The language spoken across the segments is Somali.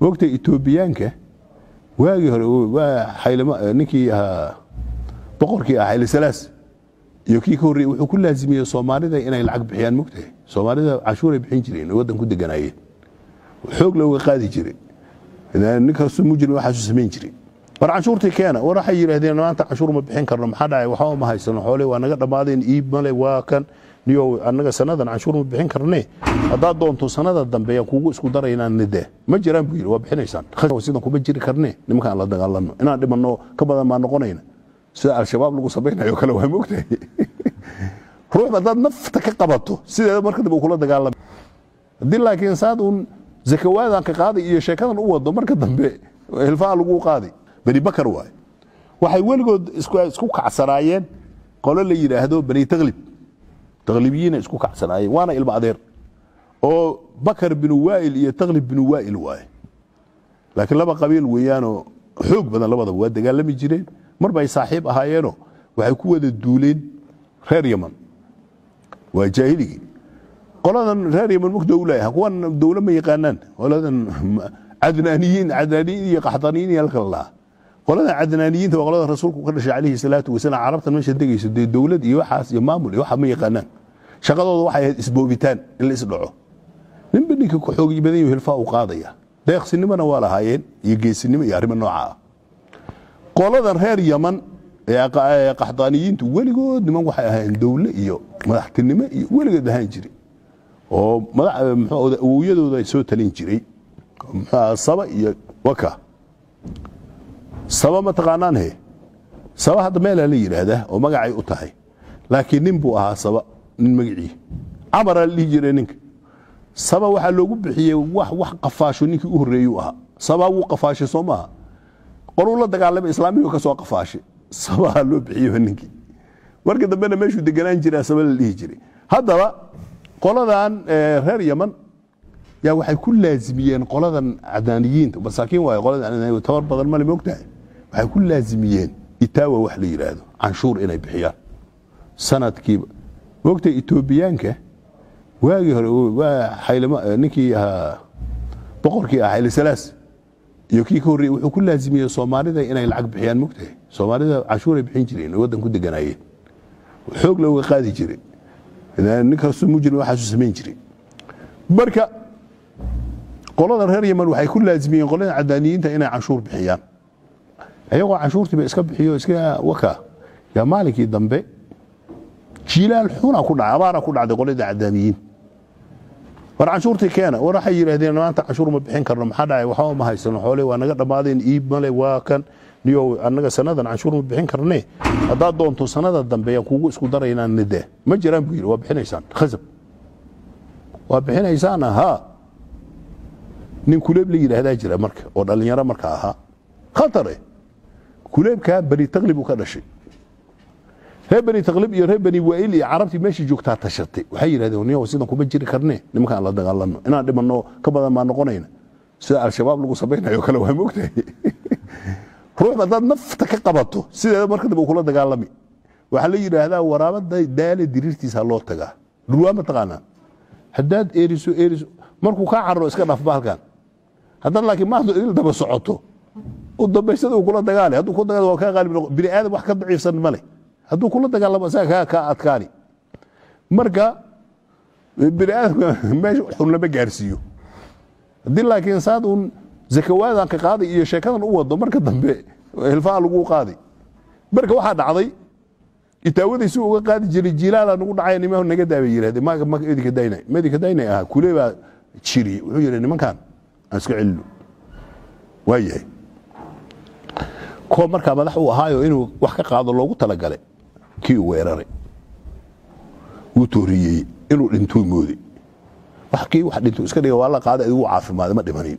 وقت إثيوبيانك واجي حيل نكي بقركي حيل سلاس يوكي كوري وكل لازمية صومالي ده إنا يلعب بحيان مكته صومالي ده عاشوري بحين جرين ودن كده جنايين وحوق لو قاضي جري إذا نكرس مجرم واحد سمين جري ورا عاشورتي كان ورا حي هذين ما أنت عاشور ما بحين كرم حدا وحاول ما هي سنة حولي وأنا قد بعدين إيب مالي وكان نيو أنا سنة عاشور ما بحين كرنيه هذا دونتو سنة الدنبيا كوجو اسكو درينا النداء ما جرام بيل وبحين إنسان خذ وسيدنا كوب جري كرنيه نمكن الله دعا الله أنا دي منو كبدا ما نقولينا سأل الشباب لقوا صبينا يوكلوا هم مكته روح بدأ نفتك قبضته سيدا مركز بقول دعا الله دي لكن صادون زكوات عن قاضي يشكل الأول ده مركز دنبي الفعل لقوا قاضي بني بكر واي waxay weligood isku kacsanaayeen qolo la yiraahdo bani taglibiyiin isku kacsanaayeen waana ilma adeer oo bakar bin waa'il iyo taglib bin waa'il waay laakiin laba qabiil weeyaan oo xoog badan labada waa dagaalami jireen marba ay saaxiib ahaayeen waxay ku wada duuleen reer Yaman waa jaahiligi qoladan reer Yaman mugdo u leeyahay kuwan dawlad ma yaqaanaan qoladan عدنانيين iyo qaxdaniin yalkala qolada cadnaaniyiinta waa qolada rasuulku ka dhashay calayhi salaatu wasalaam carabta meesha degayso dawlad iyo waxaas iyo maamul iyo waxa ma yaqaanaan shaqadoodu waxay ahayd isboobitaan in la isdhaco nin badinka ku xoog badan yahay hilfaa u qaadaya deeqsinimana waa lahaayeen iyo geesinimo iyo arrimo nooca ah qoladan reer Yaman ee qaxdaniyiintu weligood niman waxay ahaayeen dawlad iyo madaxtinimo iyo weligood ahaan jiray oo madax awooyadooda ay soo talin jiray saba iyo waka saba ma taqaanaan he saba hadda meel la yiraahdaa oo magacay u tahay laakiin nin buu ahaa saba nin magacii amara li jiray ninka saba waxa loogu bixiyay wax qafaasho ninkii u horeeyay ahaa saba uu qafaashay Soomaa qoruu la dagaalamay islaamiga ka soo qafaashay saba loo bixiyay ninkii markii dambena meeshuu deganaan jiray saba la dhigi jiray haddaba qoladan reer Yaman يا waxay ku laazimiyeen qoladan cadnaaniyiinta masaakiin way qoladan cadnaaniyiinta tabar badan ma leeyahay waxay ku laazimiyeen itaawa wax la yiraahdo canshuur inay bixiyaan sanadkii waqti Itoobiyaanka waagi hore waa xaylama ninkii boqorkii xayl salaas iyo kii koori wuxuu ku laazimiyay Soomaalida inay lacag bixiyaan mugtay Soomaalida canshuur ay bixin jireen wadan ku deganaayeen xoog loo qaadi jiray idan ninkaas mujrim waxa uu sameyn jiray marka qolada reer Yaman waxay ku laazimiyeen qolada cadnaaniyiinta inay canshuur bixiyaan ayagoo canshuurtii iska bixiyo iska waka ya maalikii dambe jilaal xuna ku dhacay abaara ku dhacday qolada cadnaaniyiin war canshuurtii keena war waxay yiraahdeen maanta canshuur ma bixin karno maxaa dhacay waxa ma haysano xoolay waa naga dhamaadeen iib male waa kan niyo annaga sanadan canshuur ma bixin karnee hadaa doonto sanada dambe kuugu isku daraynaa nida ma jiraan buu waa bixinaysaan khasab waa bixinaysaan ha nin kuleeb la yiraahdaa jira marka oo dhalinyaro marka ahaa khatare kuleebka bari taglib ka dhashay bari taglib iyo bani waa'il iyo carabti meeshii joogtaa tashatay waxay yiraahdeen niyo sidan kuma jiri karnee nimanka la dagaalano inaan dhimano ka badan ma noqonayna sida al-shabaab lagu sabaynayo kala waa moogtay ruux badad nafta ka qabato sida marka dib kula dagaalami waxa la yiraahdaa waraabada daale diriirtiisa loo tagaa ruwaama taqaana haddaad eeriso markuu ka carro iska dhaf baalkan haddana laakiin ma hado idil daba socoto u dambaysada uu kula dagaali hadduu ku dagaalo waa ka qaalib bini aadam wax ka daciifsan male hadduu kula dagaalamo asaga ka adkaani marka bini aadam meesha xun lama gaarsiiyo haddii laakiin saad un zakawaadan ka qaadi iyo sheekadan u wado marka dambe hilfaa lagu qaadi marka waxaa dhacday itaawadiisu uga qaadi jiray jilaala nagu dhacay nimaha naga daabay yiraahdeen ma idinka daynay ah kuleeba jiri wuxuu yiri nimankan aska cillu waayay ko marka madax uu ahaayo inuu wax ka qaado loogu talagalay kii weeraray uu tooriyay inuu dhinto moodi wax dhinto iska dhiga waa la qaaday uu caafimaad ma dhimanin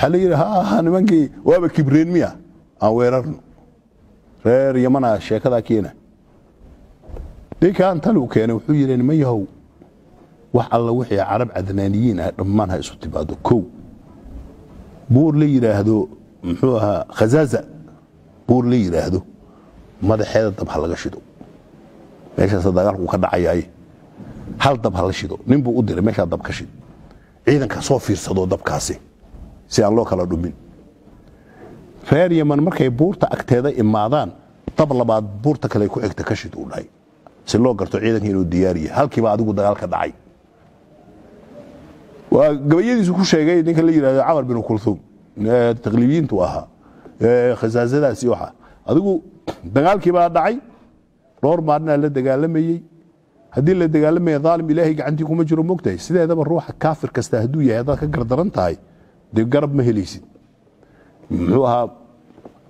hal yiri ha nimankii waaba kibreen miya aan weerarno reer Yamana sheekada keena deegaan tan uu keenay wuxuu yiri ma yahow wax alla wixii carab cadnaaniyiin ah dhammaan ha isu tibaado kow buur la yiraahdo muxuu ahaa khazaza buur la yiraahdo madaxeeda dab ha laga shido meesha dagaalku ka dhacayay hal dab ha la shido nin buu u diray meesha dab ka shid ciidanka soo fiirsado dabkaasi si aan loo kala dhumin reer Yemen markay buurta agteeda imaadaan dab labaad buurta kale ku xigta ka shid u dhahay si loo garto ciidanka inuu diyaar yahay halkiiba adigu dagaalka dhacay waa gabayadiisu ku sheegay ninka la yiraahdo Amr bin Kulthum taqlibiintu ahaa khazaazadaasi waxa adigu dagaalkiiba dhacay dhowr maalin la dagaalamayay hadii la dagaalamay dhaalim ilaahay gacantii kuma jiro moogtay sideedaba ruuxa kaafir kasta haduu yahay dad ka gardaran tahay dib garab ma helaysid muxuu ahaa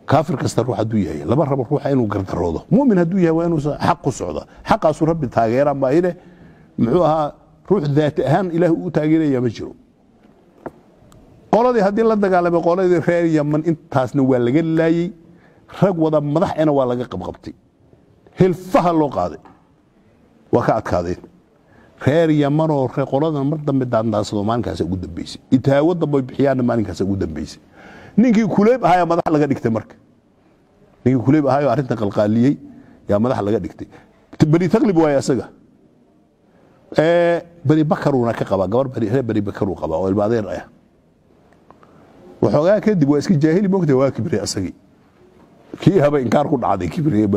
كافر كستر روح دو يهي لما رب روح إنه قرد الروضة مؤمن هدو يهي وإنه حق الصعودة حق أسو رب تاغيرا ما إله محوها روح ذات أهان إله تاغيرا يمجرو قولة دي هدي الله دقالة بقولة دي خير يمن انت تاسنو والغي اللاي رق وضا مضح انا والغي قبقبتي هل فها اللو قادي وكاعد كادين خير يمن قولة دي مرد مدان داسدو مان كاسا قدن بيسي إتاود دبو بحيان مان كاسا قدن بيسي ninkii kuleeb ahaa madax laga dhigtay marka ninkii kuleeb ahaa arinta qalqaaliyay yaa madax laga dhigtay bari taglib way asaga bari bakaruna ka qaba gabar bari bakaru qaba oo ilmaadeen ah waxoogaa kadib waa iska jaahili moogtay waa kibri asagi kii haba inkaar ku dhacday kibri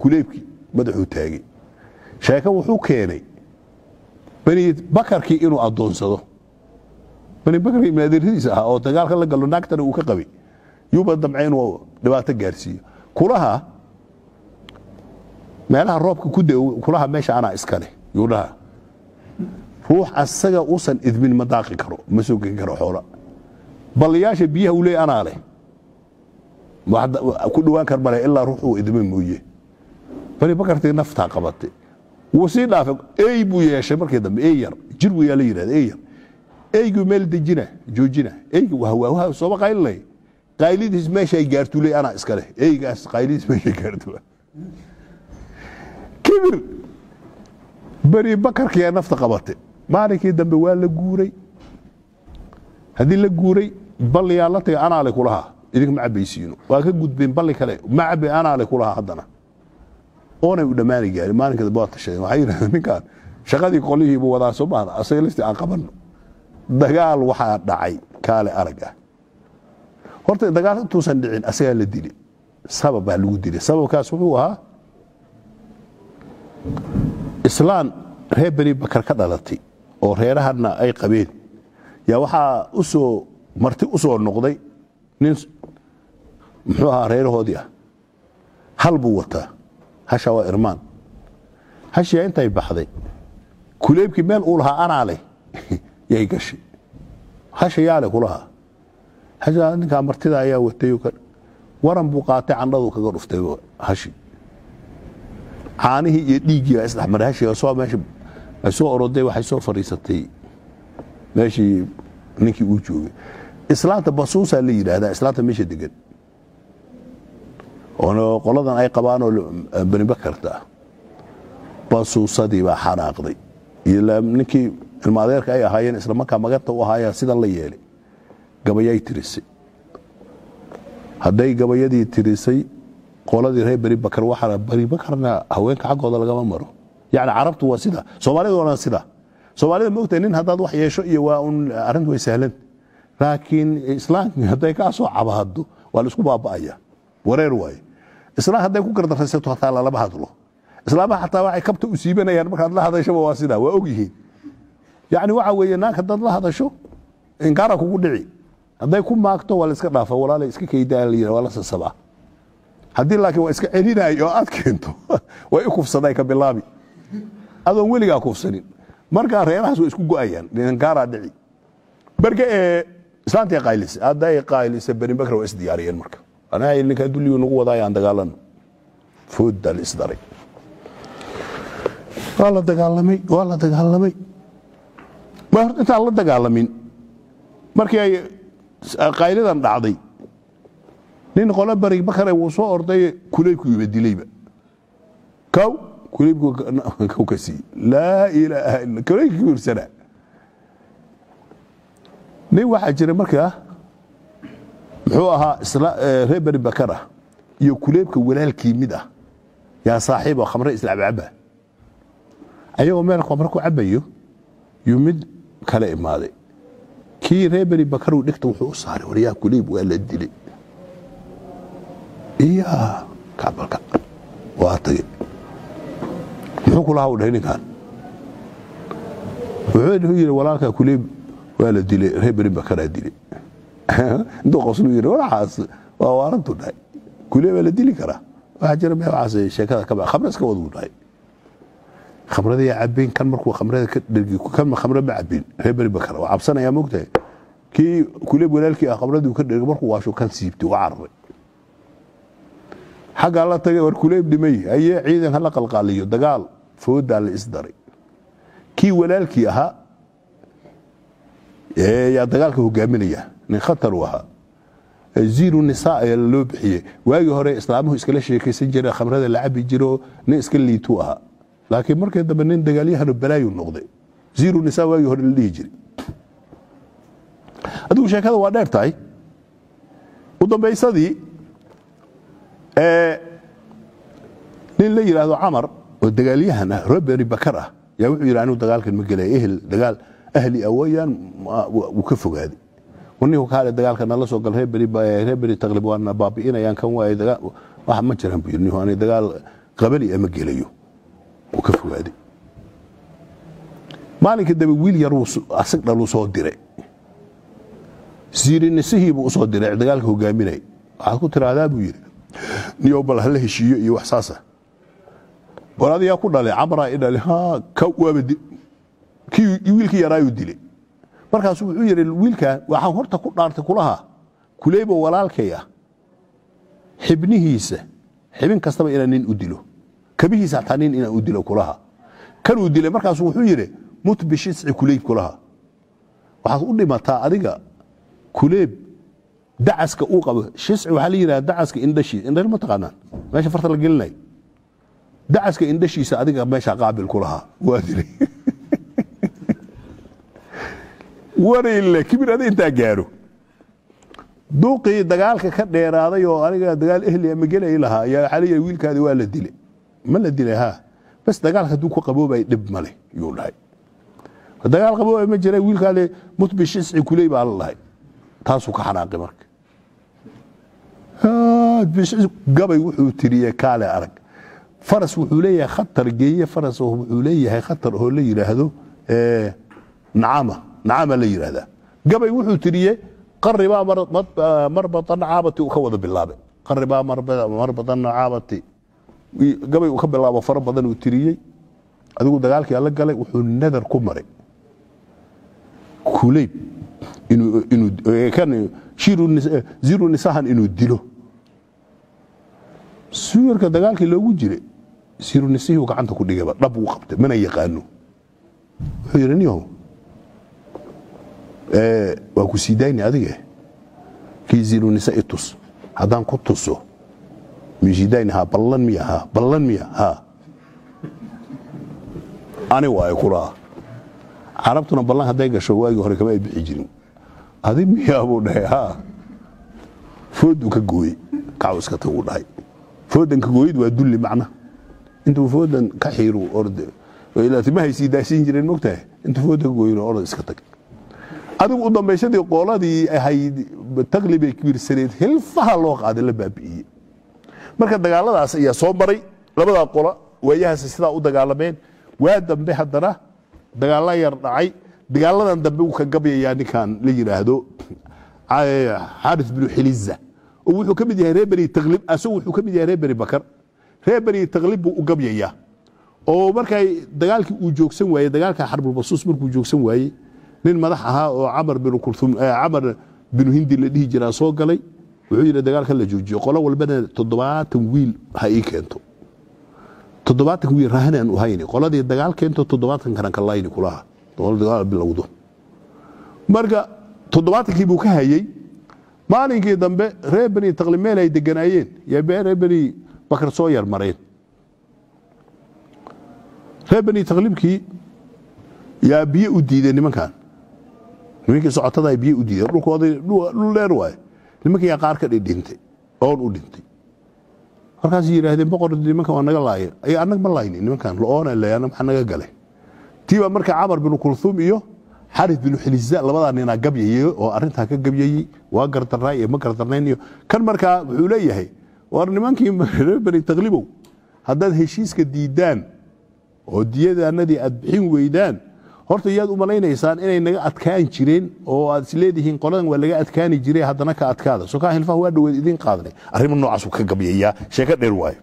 kuleebki madaxu taagay sheeka wuxuu keenay bari bakarkii inuu adoonsado bani bakri maadiradiisa ah oo dagaalka la galo naagtana uu ka qabay yuuba damceen oo dhibaato gaarsiiyo kulaha meelaha roobka ku day kulaha meesha ana iskale yuudaha ruux asaga uusan idmin ma daaqi karo ma suuqin karo xoolo baliyaasha biyaha uu leeyahay ana leh ku dhawaan kar male ilaa ruux uu idmin mooyee bani bakartii nafta qabatay wuu sii dhaafay ay buu yeeshay markii dambe ay yar jir uu yaa la yiraahday ay yar ايغو ميل دجينا جوجينا ايغو وهو سوبا قايلay qaylidis meesha ay gaartulay ana iska leh eeygaas qaylidis meesha gaartulay kibir bari bakarkii nafta qabatay maalikii dambe waa la guuray hadii la guuray bal yaa la tagay ana le kulaha idinka ma cabaysiino waa ka gudbeen bal kale ma cabay ana le kulaha hadana oona u dhamaanay gaari maalinka baad tashay waxay yiraahdeen ninkan shaqadii qolihii buu wadaa soo baahda asay listi aan qabanno dagaal waxa dhacay kaale arag ah horta dagaal intuu san dhicin asaga la dilay sabab baa lagu dilay sababkaas wuxuu ahaa islaan reer bari bakar ka dhalatay oo reerahana ay qabeen yaa waxa u soo marti u soo noqday nin muxuu ahaa reerahoodii ah hal buu wataa hasha waa irmaan hasha intay baxday kuleebkii meel uu lahaa ana leh yay gashay hasha yaale kulaha haja ninka martida ayaa watay waran buu qaatay candhadu kaga dhuftay hashi caanihi iyo dhiigii isla marahashi soo meesha soo oroday waxay soo fariisatay meeshii ninkii uu joogay islaanta basuusa la yiraahdaa islaanta meesha degan oo qoladan ay qabaan oo bani bakarta basuusadii baa xanaaqday ila ninkii الماديرك أي هاين إسلام كان مجد وهاي سيد الله يالي قبياي تريسي هداي قبيادي تريسي قولا دي هاي بري بكر وحرا بري بكرنا هوينك حق وضا لقا مرو يعني عربت واسيدا سومالي دونا سيدا سومالي موقتين هداد وحي يشوئي وان أرند ويسهلن لكن إسلام هداي كاسو عبهدو والاسكو بابا أيا ورير واي إسلام هداي كوكر دفرسيتو حتى لا بهدلو إسلام حتى واحي كبتو أسيبنا يعني مكان الله هذا يشبه واسيدا وأوجيهين يعني waxa weeye naag dad la hadasho in gaar ku dhici haday ku maagto wala iska dhaafo walaal iska keydaaliyay wala sababa hadii laakiin waa iska celinayo aad keento way kufsaday ka bilaabi adoon weliga kufsanin marka reerahaas way isku go'ayaan in gaar dhici barka islaantii qaylis aday qaylis bani bakr waa isdiyaariyeen marka ana ninka duliyo nagu wadaayaan dagaalan food dal isdaray wala dagaalamay ما أنت الله دجالمين مركي قايلة دعدي لين قال بري بكرة وصار أرضي كليك يبدلي بقى كليك كوكسي لا إله إلا كليك يرسل ليه واحد جري مركي محوها ربري بكرة يكليك ولا الكيمدة يا صاحبه خمر إسلام عبا أيوة مالك خمرك عبايو يمد kala imaaday kii reer bani bakar uu dhigta wuxuu u saaray waryaa kuleeb waa la dilay iya kaabalka waa tagay muxuu kula u dhahay ninkan wuxuu yiri walaalka kuleeb waa la dilay reer bani bakar aa dilay intuu qoslu yiri walaas waa waarantu dhahay kuleeb la dili kara waxa jira ma waxa sheekada ka khamra iska wadu dhahay khamradii cabin kan markuu khamrada ka dhigi kan khamra ma cabin reer bani bakar waa cabsanaya moogtay kii kuleeb walaalkii khamradii ka dhigi markuu waasho kan siibtay waa carray حق الله تجي وركوليب دمي أي عيدا هلا قلقاليو دقال فود على الإصداري كي ولالكي ها يا دقالك هو جامنية نخطر وها زيرو النساء اللي بحيه واجي هراء إسلامه إسكالش كيسنجر خمر هذا اللعب يجرو نسكال اللي توها لكن مركز دبنين دقاليها البلايو النقضي زيرو النساء واجي هراء اللي يجري أدو شيء هذا وادر تاي وضم بيصدي nin la yiraahdo Amar oo dagaaliyahana Reer Bakar ah yaa wuxuu yiraahdo dagaalkan ma galay dagaal ahli awayaan uu ka fogaaday wanigu kaale dagaalkan la soo gal Reer Bani taqlib waan baabiinayaan kan waay dagaal wax ma jiraan buu yiri ani dagaal qabali ama gelayo uu ka fogaaday maalinka daba wiil yar uu asag dhalu soo diray siirin sihiib uu soo diray dagaalka hogaaminay waxa ku tiraahdaa buu yiri niyo bal hal heshiyo iyo wax saasa walaadi yaa ku dhalay Amra idal ha ka wabadi kii wiilkii yaraayu dilay markaas wuxuu yiri wiilka waxa horta ku dhaartay kulaha kuleebo walaalkaya xibnihiisa xibin kastaba inaan nin u dilo kabihiisa tanin inaan u dilo kulaha kan uu dilay markaas wuxuu yiri mutbishis kuleeb kulaha waxa u dhimataa adiga kuleeb دعسك أوقب شسع وحلينا دعسك إندشي إندش ما تقنان ماشي فرط الجلناي دعسك إندشي سأديك ماشي قابل كلها وادري وري اللي كبير هذا أنت جارو دوقي دجالك كدير هذا يو أنا دجال أهلي مجلة لها يا علي ويل كذا ولا دلي ما لا دلي ها بس دجالك دوق قبوبة يدب مالي يقول هاي دجال قبوبة مجرى ويل كذا متبشسع كليب على الله تاسو كحناقي مرك بس قبل وحو تريه كاله ارق فرس وحو ليه خطر جيه فرس وحو ليه خطر هو ليه هذو نعامه ليه هذا قبل وحو تريه قربا مربطا نعابتي وكوض بالله قربا مربطا نعابتي قبل وكب الله فر بدن وتريه ادو دغالك يلا غلay wuxuu nadar ku maray kuleeb inuu kan zero nisahan inuu dilo suurka dagaalkii loogu jiray zero nisihi uu gacanta ku dhigay dhab uu qabtay mana yaqaano wuxuu yiraniyo waa ku siidayni adiga kii zero nisa itus hadaan ku tuso mijidayn ha ballan miya ha ani waa kula carabtuna ballan haday gasho waagi hore kama bixi jirin adi miya buu dhahay ha foodu ka gooy kaawiska tuu dhahay foodan ka gooyid waa dulli macna intuu foodan ka xiiro orde ila timahay siidaysin jireen mogtahay intuu foodan ka gooyno orde iska tag adigu u dambaysadii qooladii ahayd taglibi kibirsaneed hilfaha loo qaaday la baabi'iyay marka dagaaladaas ayaa soo maray labada qola waayahaas sida u dagaalameen waa dambe haddana dagaal yar dhacay dagaaladan dambe uu ka gabayaa ninkan la yiraahdo Harith bin Hilizza oo wuxuu kamid yahay Reer Bani Taglib asoo wuxuu kamid yahay Reer Bani Bakar Reer Bani Taglib uu gabayaa oo markay dagaalkii uu joogsan waayay dagaalka Harbul Basuus markuu joogsan waayay nin madax ahaa oo Amr bin Kulthum Amr bin Hindi la dhihi jiraa soo galay wuxuu yiri dagaalka la joojiyo qolo walbana 70 wiil ha ii keento 70 wiil rahanaan u hayni qoladii dagaal keento 70 kan kalayni kulaha dagaal bilowdo marka 70kii buu ka hayay maalinkii dambe Reer Bani Taglib ay deganayeen ya Reer Bani Bakar soo yar mareen Reer Bani Taglibkii yaa biyo u diiday nimankan nimankii socotada ay biyo u diiday dhulkooda dhul dheer waay nimankii qaar ka dhintay oo u dhintay markaas yiraahdeen boqor nimanka waa naga laayeen ay anag ma laayeen nimankan la oona leeyana maxaa naga galay tiiba marka Amr bin Kulthum iyo xarid bin xiliza labada nina gabyay oo arinta ka gabyay waa gardaray ma gardarnayniyo kan marka wuxuu leeyahay war nimankii bari taqlibow haddaad heshiiska diidaan oo diyadaanadii aad bixin weydaan horta yaad u maleynaysaan inay naga adkaan jireen oo aad isleedihiin qoladan waa laga adkaani jiray haddana ka adkaada soo ka hilfaha waa dhaweed idin qaadnay arrimo noocaas ka gabyaya sheeka dheer waayo